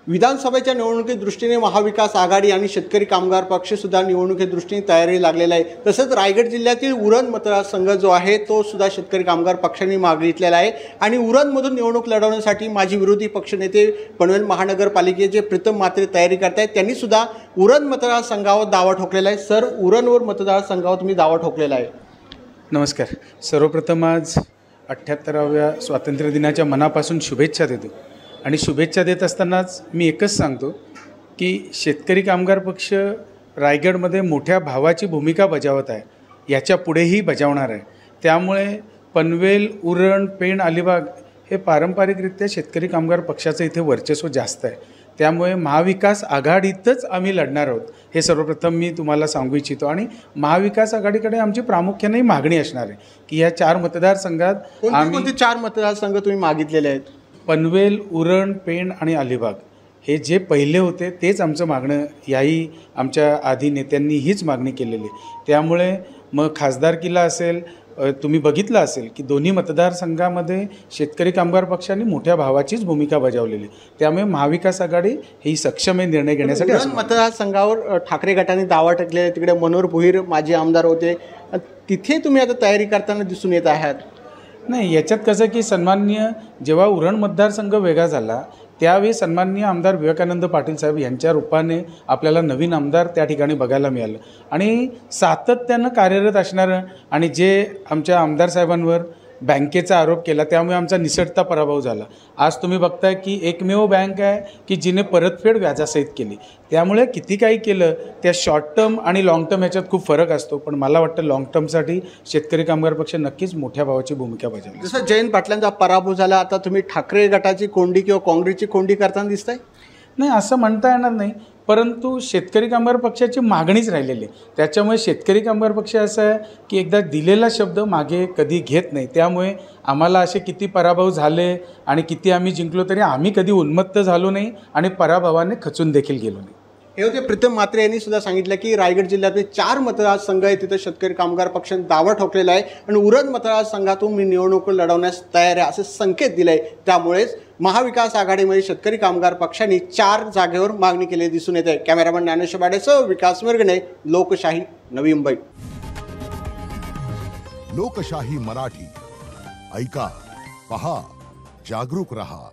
विधानसभेच्या निवडणुकी दृष्टीने महाविकास आघाडी आणि शेतकरी कामगार पक्ष सुद्धा निवडणुकी दृष्टीने तयारी लागलेला आहे। तसंच रायगड जिल्ह्यातील उरण मतदारसंघ जो आहे तो सुद्धा शेतकरी कामगार पक्षाने मागितलेला आहे आणि उरणमधून निवडणूक लढवण्यासाठी माजी विरोधी पक्षनेते पनवेल महानगरपालिकेचे प्रीतम म्हात्रे तयारी करतायत। त्यांनी सुद्धा उरण मतदारसंघावर दावा ठोकलेला आहे। सर, उरणवर मतदारसंघावर तुम्ही दावा ठोकलेला आहे। नमस्कार। सर्वप्रथम आज 78व्या स्वातंत्र्य दिनाच्या मनापासून शुभेच्छा देतो आणि शुभेच्छा देत असतानाच मी एकच सांगतो की शेतकरी कामगार पक्ष रायगडमध्ये मोठ्या भावाची भूमिका बजावत आहे, याच्या पुढेही बजावणार आहे। त्यामुळे पनवेल, उरण, पेण, अलिबाग हे पारंपरिकरित्या शेतकरी कामगार पक्षाचं इथे वर्चस्व जास्त आहे। त्यामुळे महाविकास आघाडीतच आम्ही लढणार आहोत हे सर्वप्रथम मी तुम्हाला सांगू इच्छितो। आणि महाविकास आघाडीकडे आमची प्रामुख्याने मागणी असणार आहे की या 4 मतदारसंघात कोणते 4 मतदारसंघ तुम्ही मागितलेले आहेत? पनवेल, उरण, पेण आणि अलिबाग हे जे पहिले होते तेच आमचं मागणं, याही आमच्या आधी नेत्यांनी हीच मागणी केलेली। त्यामुळे मग खासदारकीला असेल, तुम्ही बघितलं असेल की दोन्ही मतदारसंघामध्ये शेतकरी कामगार पक्षाने मोठ्या भावाचीच भूमिका बजावलेली। त्यामुळे महाविकास आघाडी ही सक्षम निर्णय घेण्यासाठी मतदारसंघावर ठाकरे गटाने दावा टाकलेला, तिकडे मनोहर भोईर माजी आमदार होते, तिथे तुम्ही आता तयारी करताना दिसून येत आहात। नाही, याच्यात कसं की सन्माननीय जेव्हा उरण मतदारसंघ वेगळा झाला त्यावेळी सन्माननीय आमदार विवेकानंद पाटील साहेब यांच्या रूपाने आपल्याला नवीन आमदार त्या ठिकाणी बघायला मिळालं आणि सातत्यानं कार्यरत असणारं आणि जे आमच्या आमदार साहेबांवर बँकेचा आरोप केला त्यामुळे आमचा निसटता पराभव झाला। आज तुम्ही बघताय की एकमेव बँक आहे की जिने परतफेड व्याजासहित केली। त्यामुळे किती काही केलं त्या शॉर्ट टर्म आणि लाँग टर्म याच्यात खूप फरक असतो, पण मला वाटतं लाँग टर्मसाठी शेतकरी कामगार पक्ष नक्कीच मोठ्या भावाची भूमिका बजावेल। जसं जयंत पाटलांचा पराभव झाला, आता तुम्ही ठाकरे गटाची कोंडी किंवा काँग्रेसची कोंडी करताना दिसताय? नाही, असं म्हणता येणार नाही, परंतु शेतकरी कामगार पक्षाची मागणीच राहिलेली आहे। त्याच्यामुळे शेतकरी कामगार पक्ष असं आहे की एकदा दिलेला शब्द मागे कधी घेत नाही। त्यामुळे आम्हाला असे किती पराभव झाले आणि किती आम्ही जिंकलो तरी आम्ही कधी उन्मत्त झालो नाही आणि पराभवाने खचून देखील गेलो नाही। हे होते प्रीतम म्हात्रे यांनी सुद्धा सांगितलं की रायगड जिल्ह्यातील 4 मतदारसंघ आहे, तिथे शेतकरी कामगार पक्षाने दावा ठोकलेला आहे आणि उरण मतदारसंघातून मी निवडणूक लढवण्यास तयार आहे असे संकेत दिले। त्यामुळेच महाविकास आघाडीमध्ये शेतकरी कामगार पक्षाने 4 जागेवर मागणी केली दिसून येते। कॅमेरामन ज्ञानेश्वर बाडेसह विकास मिरगणे, लोकशाही, नवी मुंबई। लोकशाही मराठी ऐका, पहा, जागरूक रहा।